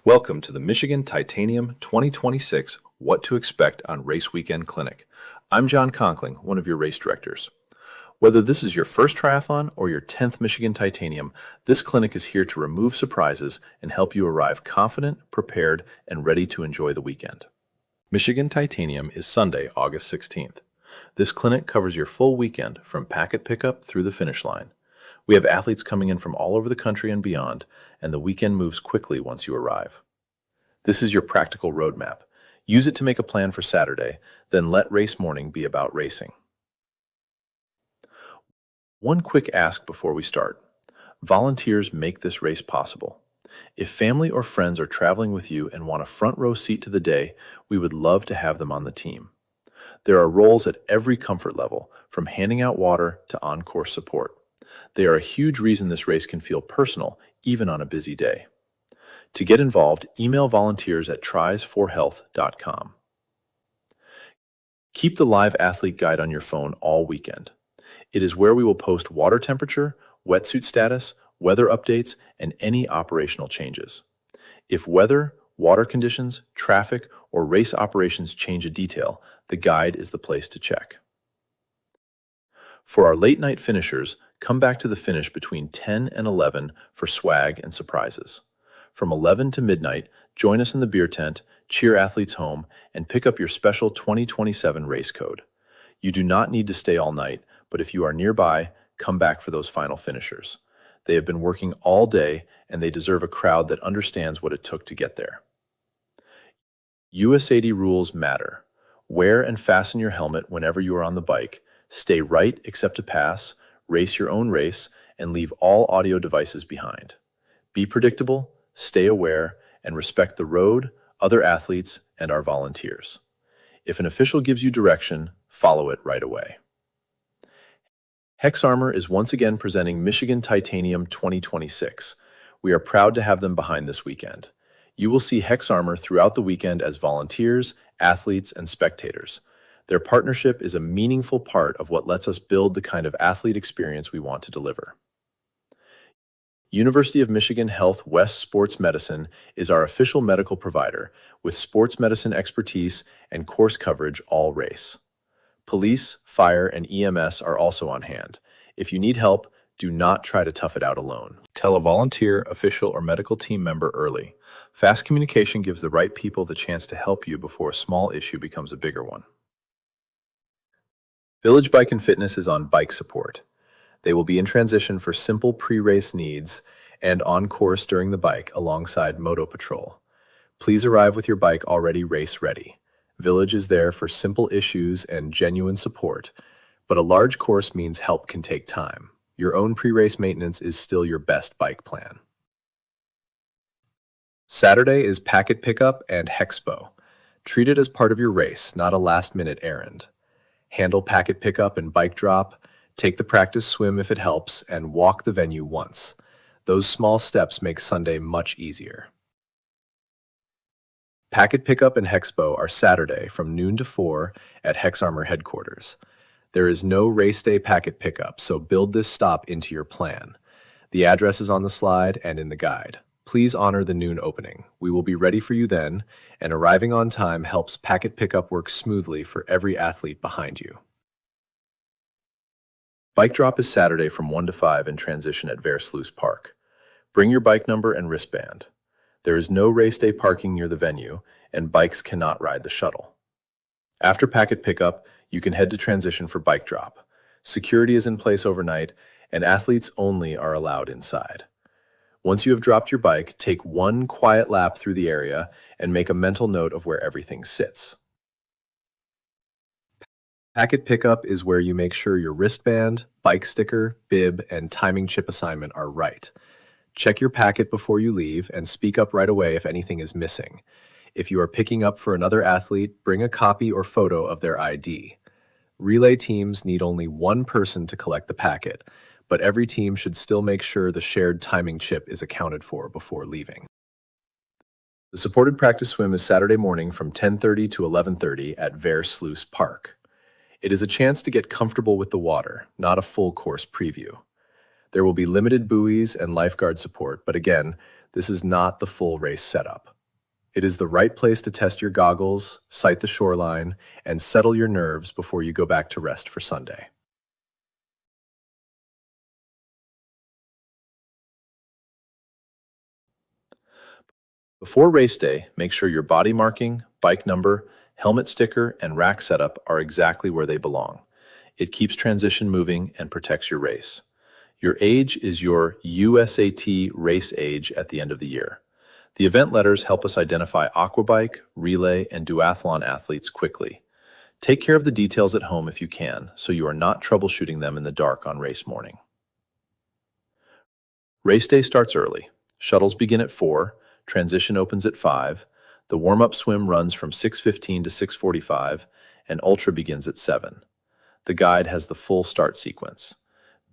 Welcome to the Michigan Titanium 2026 What to Expect on Race Weekend Clinic. I'm John Conkling, one of your race directors. Whether this is your first triathlon or your 10th Michigan Titanium, this clinic is here to remove surprises and help you arrive confident, prepared, and ready to enjoy the weekend. Michigan Titanium is Sunday, August 16th. This clinic covers your full weekend from packet pickup through the finish line. We have athletes coming in from all over the country and beyond, and the weekend moves quickly once you arrive. This is your practical roadmap. Use it to make a plan for Saturday, then let race morning be about racing. One quick ask before we start. Volunteers make this race possible. If family or friends are traveling with you and want a front row seat to the day, we would love to have them on the team. There are roles at every comfort level, from handing out water to on-course support. They are a huge reason this race can feel personal, even on a busy day. To get involved, email volunteers at tries4health.com. Keep the live athlete guide on your phone all weekend. It is where we will post water temperature, wetsuit status, weather updates, and any operational changes. If weather, water conditions, traffic, or race operations change a detail, the guide is the place to check. For our late night finishers, come back to the finish between 10 and 11 for swag and surprises. From 11 to midnight, join us in the beer tent, cheer athletes home, and pick up your special 2027 race code. You do not need to stay all night, but if you are nearby, come back for those final finishers. They have been working all day, and they deserve a crowd that understands what it took to get there. US80 rules matter. Wear and fasten your helmet whenever you are on the bike. Stay right except to pass, race your own race, and leave all audio devices behind. Be predictable, stay aware, and respect the road, other athletes, and our volunteers. If an official gives you direction, follow it right away. Hex Armor is once again presenting Michigan Titanium 2026. We are proud to have them behind this weekend. You will see Hex Armor throughout the weekend as volunteers, athletes, and spectators. Their partnership is a meaningful part of what lets us build the kind of athlete experience we want to deliver. University of Michigan Health West Sports Medicine is our official medical provider with sports medicine expertise and course coverage all race. Police, fire, and EMS are also on hand. If you need help, do not try to tough it out alone. Tell a volunteer, official, or medical team member early. Fast communication gives the right people the chance to help you before a small issue becomes a bigger one. Village Bike and Fitness is on bike support. They will be in transition for simple pre-race needs and on course during the bike alongside Moto Patrol. Please arrive with your bike already race ready. Village is there for simple issues and genuine support, but a large course means help can take time. Your own pre-race maintenance is still your best bike plan. Saturday is packet pickup and Hexpo. Treat it as part of your race, not a last-minute errand. Handle packet pickup and bike drop, take the practice swim if it helps, and walk the venue once. Those small steps make Sunday much easier. Packet pickup and Hexpo are Saturday from noon to 4 at Hex Armor headquarters. There is no race day packet pickup, so build this stop into your plan. The address is on the slide and in the guide. Please honor the noon opening. We will be ready for you then, and arriving on time helps packet pickup work smoothly for every athlete behind you. Bike drop is Saturday from 1 to 5 in transition at Versluis Park. Bring your bike number and wristband. There is no race day parking near the venue, and bikes cannot ride the shuttle. After packet pickup, you can head to transition for bike drop. Security is in place overnight, and athletes only are allowed inside. Once you have dropped your bike, take one quiet lap through the area and make a mental note of where everything sits. Packet pickup is where you make sure your wristband, bike sticker, bib, and timing chip assignment are right. Check your packet before you leave and speak up right away if anything is missing. If you are picking up for another athlete, bring a copy or photo of their ID. Relay teams need only one person to collect the packet, but every team should still make sure the shared timing chip is accounted for before leaving. The supported practice swim is Saturday morning from 10:30 to 11:30 at Versluis Park. It is a chance to get comfortable with the water, not a full course preview. There will be limited buoys and lifeguard support, but again, this is not the full race setup. It is the right place to test your goggles, sight the shoreline, and settle your nerves before you go back to rest for Sunday. Before race day, make sure your body marking, bike number, helmet sticker, and rack setup are exactly where they belong. It keeps transition moving and protects your race. Your age is your USAT race age at the end of the year. The event letters help us identify aquabike, relay, and duathlon athletes quickly. Take care of the details at home if you can, so you are not troubleshooting them in the dark on race morning. Race day starts early. Shuttles begin at 4, transition opens at 5, the warm-up swim runs from 6:15 to 6:45, and ultra begins at 7. The guide has the full start sequence.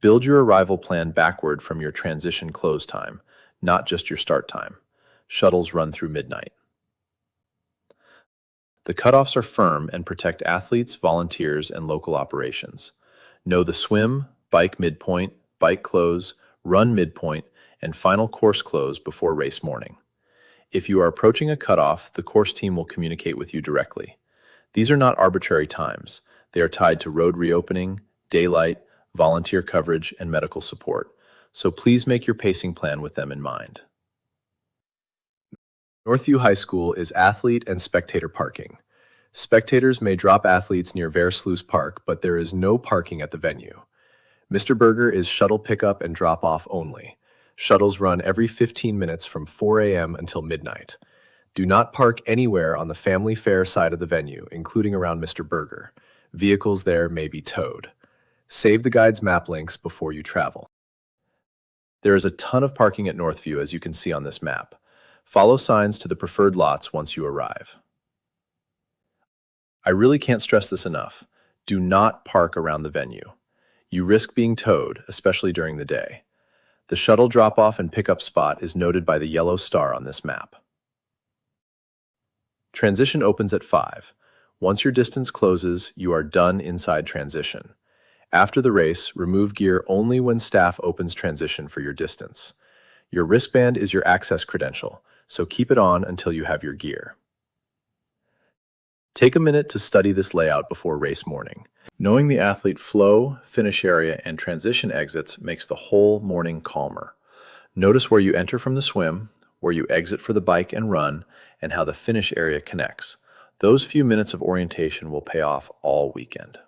Build your arrival plan backward from your transition close time, not just your start time. Shuttles run through midnight. The cutoffs are firm and protect athletes, volunteers, and local operations. Know the swim, bike midpoint, bike close, run midpoint, and final course close before race morning. If you are approaching a cutoff, the course team will communicate with you directly. These are not arbitrary times. They are tied to road reopening, daylight, volunteer coverage, and medical support. So please make your pacing plan with them in mind. Northview High School is athlete and spectator parking. Spectators may drop athletes near Versluis Park, but there is no parking at the venue. Mr. Berger is shuttle pickup and drop off only. Shuttles run every 15 minutes from 4 a.m. until midnight. Do not park anywhere on the family fair side of the venue, including around Mr. Berger. Vehicles there may be towed. Save the guide's map links before you travel. There is a ton of parking at Northview, as you can see on this map. Follow signs to the preferred lots once you arrive. I really can't stress this enough. Do not park around the venue. You risk being towed, especially during the day. The shuttle drop-off and pickup spot is noted by the yellow star on this map. Transition opens at 5. Once your distance closes, you are done inside transition. After the race, remove gear only when staff opens transition for your distance. Your wristband is your access credential, so keep it on until you have your gear. Take a minute to study this layout before race morning. Knowing the athlete flow, finish area, and transition exits makes the whole morning calmer. Notice where you enter from the swim, where you exit for the bike and run, and how the finish area connects. Those few minutes of orientation will pay off all weekend.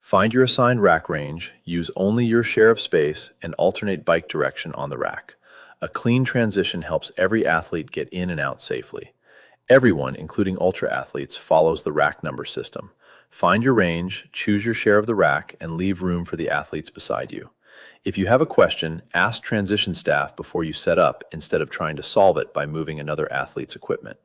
Find your assigned rack range, use only your share of space, and alternate bike direction on the rack. A clean transition helps every athlete get in and out safely. Everyone, including ultra athletes, follows the rack number system. Find your range, choose your share of the rack, and leave room for the athletes beside you. If you have a question, ask transition staff before you set up instead of trying to solve it by moving another athlete's equipment.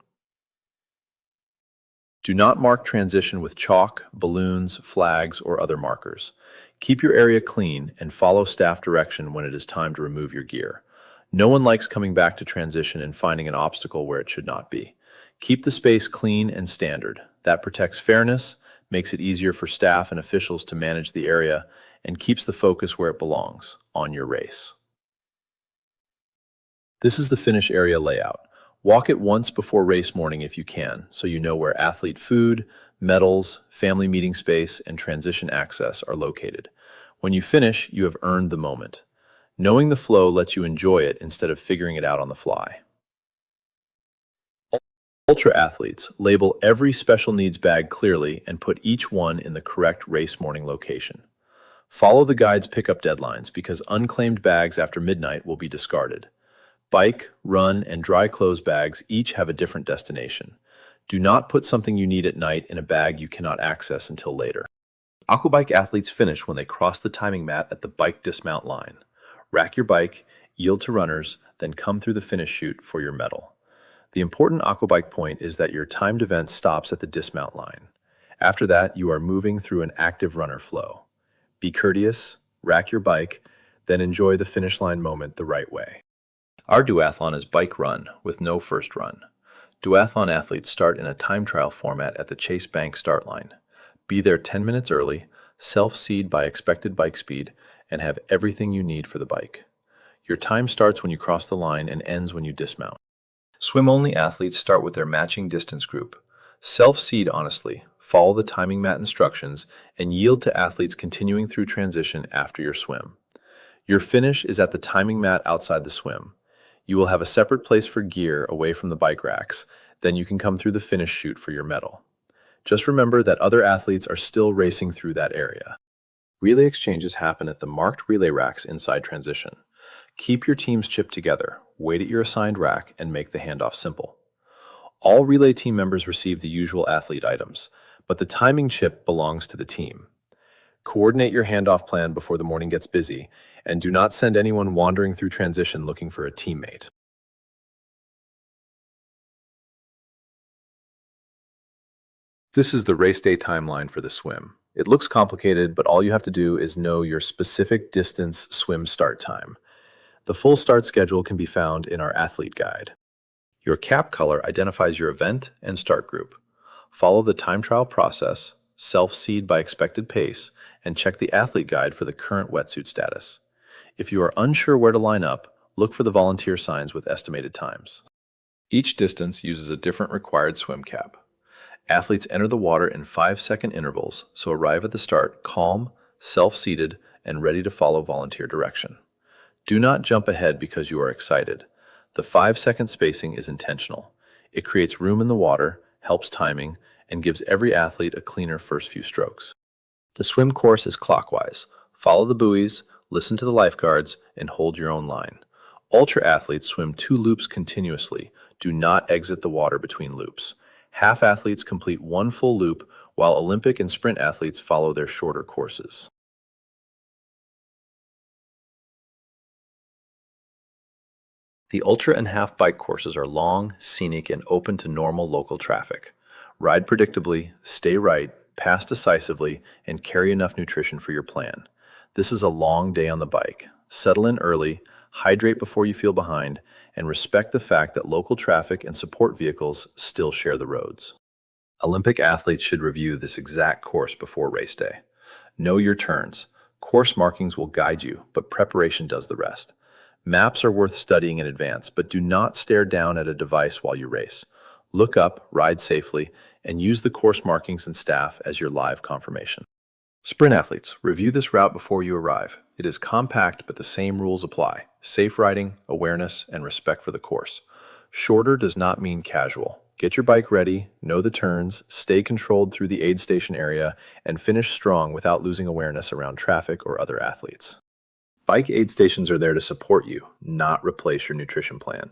Do not mark transition with chalk, balloons, flags, or other markers. Keep your area clean and follow staff direction when it is time to remove your gear. No one likes coming back to transition and finding an obstacle where it should not be. Keep the space clean and standard. That protects fairness, makes it easier for staff and officials to manage the area, and keeps the focus where it belongs, on your race. This is the finish area layout. Walk it once before race morning if you can, so you know where athlete food, medals, family meeting space, and transition access are located. When you finish, you have earned the moment. Knowing the flow lets you enjoy it instead of figuring it out on the fly. Ultra athletes label every special needs bag clearly and put each one in the correct race morning location. Follow the guide's pickup deadlines because unclaimed bags after midnight will be discarded. Bike, run, and dry clothes bags each have a different destination. Do not put something you need at night in a bag you cannot access until later. Aquabike athletes finish when they cross the timing mat at the bike dismount line. Rack your bike, yield to runners, then come through the finish chute for your medal. The important aquabike point is that your timed event stops at the dismount line. After that, you are moving through an active runner flow. Be courteous, rack your bike, then enjoy the finish line moment the right way. Our duathlon is bike run with no first run. Duathlon athletes start in a time trial format at the Chase Bank start line. Be there 10 minutes early, self-seed by expected bike speed, and have everything you need for the bike. Your time starts when you cross the line and ends when you dismount. Swim-only athletes start with their matching distance group. Self-seed honestly, follow the timing mat instructions, and yield to athletes continuing through transition after your swim. Your finish is at the timing mat outside the swim. You will have a separate place for gear away from the bike racks, then you can come through the finish chute for your medal. Just remember that other athletes are still racing through that area. Relay exchanges happen at the marked relay racks inside transition. Keep your teams chipped together, wait at your assigned rack, and make the handoff simple. All relay team members receive the usual athlete items, but the timing chip belongs to the team. Coordinate your handoff plan before the morning gets busy, and do not send anyone wandering through transition looking for a teammate. This is the race day timeline for the swim. It looks complicated, but all you have to do is know your specific distance swim start time. The full start schedule can be found in our athlete guide. Your cap color identifies your event and start group. Follow the time trial process, self-seed by expected pace, and check the athlete guide for the current wetsuit status. If you are unsure where to line up, look for the volunteer signs with estimated times. Each distance uses a different required swim cap. Athletes enter the water in 5-second intervals, so arrive at the start calm, self-seated, and ready to follow volunteer direction. Do not jump ahead because you are excited. The 5-second spacing is intentional. It creates room in the water, helps timing, and gives every athlete a cleaner first few strokes. The swim course is clockwise. Follow the buoys, listen to the lifeguards, and hold your own line. Ultra athletes swim 2 loops continuously. Do not exit the water between loops. Half athletes complete 1 full loop, while Olympic and sprint athletes follow their shorter courses. The ultra and half bike courses are long, scenic, and open to normal local traffic. Ride predictably, stay right, pass decisively, and carry enough nutrition for your plan. This is a long day on the bike. Settle in early, hydrate before you feel behind, and respect the fact that local traffic and support vehicles still share the roads. Olympic athletes should review this exact course before race day. Know your turns. Course markings will guide you, but preparation does the rest. Maps are worth studying in advance, but do not stare down at a device while you race. Look up, ride safely, and use the course markings and staff as your live confirmation. Sprint athletes, review this route before you arrive. It is compact, but the same rules apply. Safe riding, awareness, and respect for the course. Shorter does not mean casual. Get your bike ready, know the turns, stay controlled through the aid station area, and finish strong without losing awareness around traffic or other athletes. Bike aid stations are there to support you, not replace your nutrition plan.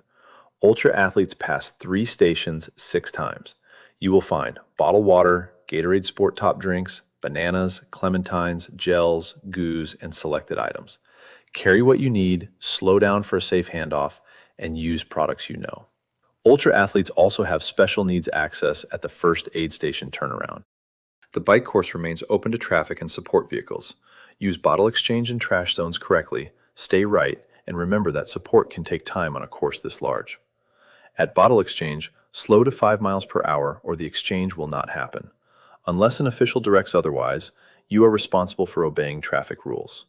Ultra athletes pass 3 stations 6 times. You will find bottled water, Gatorade Sport Top drinks, bananas, clementines, gels, goos, and selected items. Carry what you need, slow down for a safe handoff, and use products you know. Ultra athletes also have special needs access at the first aid station turnaround. The bike course remains open to traffic and support vehicles. Use bottle exchange and trash zones correctly, stay right, and remember that support can take time on a course this large. At bottle exchange, slow to 5 miles per hour or the exchange will not happen. Unless an official directs otherwise, you are responsible for obeying traffic rules.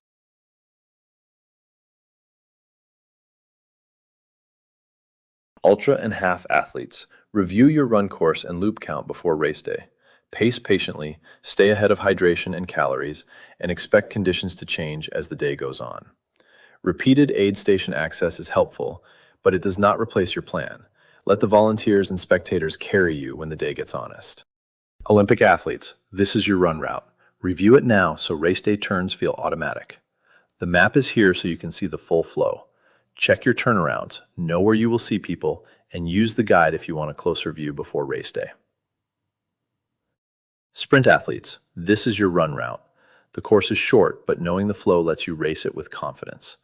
Ultra and half athletes, review your run course and loop count before race day. Pace patiently, stay ahead of hydration and calories, and expect conditions to change as the day goes on. Repeated aid station access is helpful, but it does not replace your plan. Let the volunteers and spectators carry you when the day gets honest. Olympic athletes, this is your run route. Review it now so race day turns feel automatic. The map is here so you can see the full flow. Check your turnarounds, know where you will see people, and use the guide if you want a closer view before race day. Sprint athletes, this is your run route. The course is short, but knowing the flow lets you race it with confidence.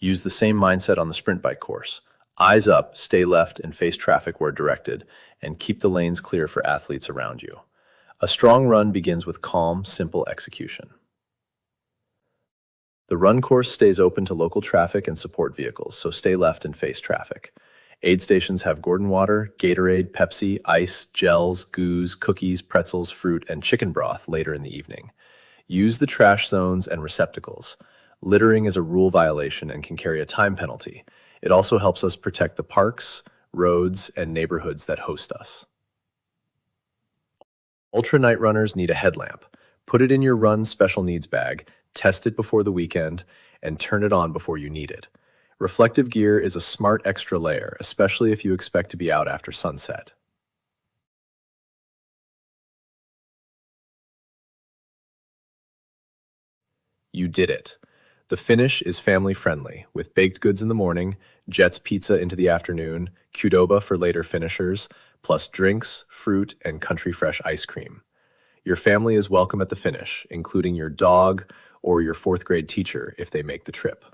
Use the same mindset on the sprint bike course. Eyes up, stay left, and face traffic where directed, and keep the lanes clear for athletes around you. A strong run begins with calm, simple execution. The run course stays open to local traffic and support vehicles, so stay left and face traffic. Aid stations have Gordon water, Gatorade, Pepsi, ice, gels, goos, cookies, pretzels, fruit, and chicken broth later in the evening. Use the trash zones and receptacles. Littering is a rule violation and can carry a time penalty. It also helps us protect the parks, roads, and neighborhoods that host us. Ultra night runners need a headlamp. Put it in your run special needs bag, test it before the weekend, and turn it on before you need it. Reflective gear is a smart extra layer, especially if you expect to be out after sunset. You did it. The finish is family friendly, with baked goods in the morning, Jet's Pizza into the afternoon, Qdoba for later finishers, plus drinks, fruit, and country fresh ice cream. Your family is welcome at the finish, including your dog or your fourth grade teacher if they make the trip.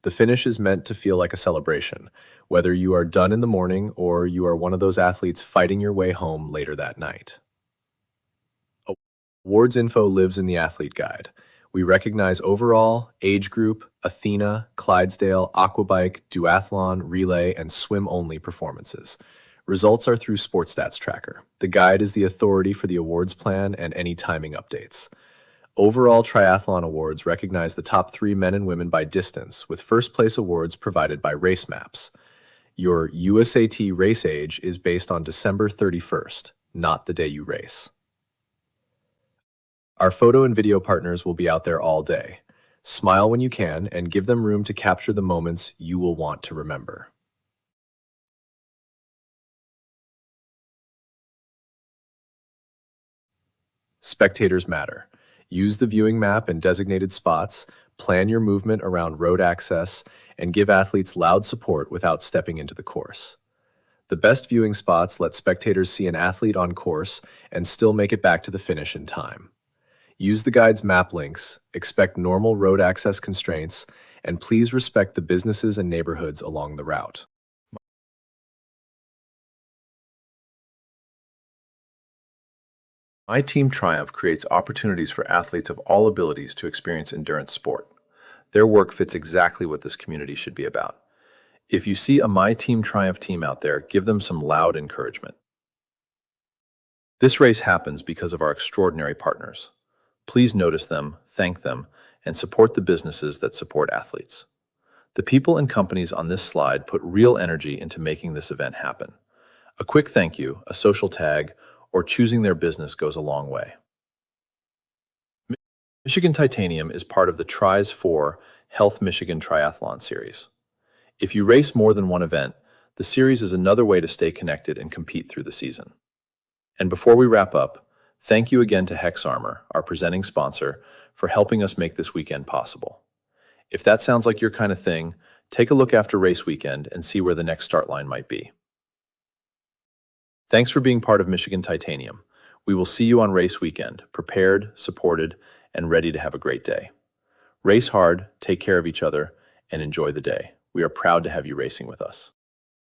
The finish is meant to feel like a celebration, whether you are done in the morning or you are one of those athletes fighting your way home later that night. Awards info lives in the athlete guide. We recognize overall, age group, Athena, Clydesdale, aquabike, duathlon, relay, and swim-only performances. Results are through Sports Stats Tracker. The guide is the authority for the awards plan and any timing updates. Overall Triathlon Awards recognize the top 3 men and women by distance, with first place awards provided by Race Maps. Your USAT race age is based on December 31st, not the day you race. Our photo and video partners will be out there all day. Smile when you can and give them room to capture the moments you will want to remember. Spectators matter. Use the viewing map and designated spots, plan your movement around road access, and give athletes loud support without stepping into the course. The best viewing spots let spectators see an athlete on course and still make it back to the finish in time. Use the guide's map links, expect normal road access constraints, and please respect the businesses and neighborhoods along the route. My Team Triumph creates opportunities for athletes of all abilities to experience endurance sport. Their work fits exactly what this community should be about. If you see a My Team Triumph team out there, give them some loud encouragement. This race happens because of our extraordinary partners. Please notice them, thank them, and support the businesses that support athletes. The people and companies on this slide put real energy into making this event happen. A quick thank you, a social tag, or choosing their business goes a long way. Michigan Titanium is part of the Tries 4 Health Michigan Triathlon Series. If you race more than one event, the series is another way to stay connected and compete through the season. And before we wrap up, thank you again to Hex Armor, our presenting sponsor, for helping us make this weekend possible. If that sounds like your kind of thing, take a look after race weekend and see where the next start line might be. Thanks for being part of Michigan Titanium. We will see you on race weekend, prepared, supported, and ready to have a great day. Race hard, take care of each other, and enjoy the day. We are proud to have you racing with us.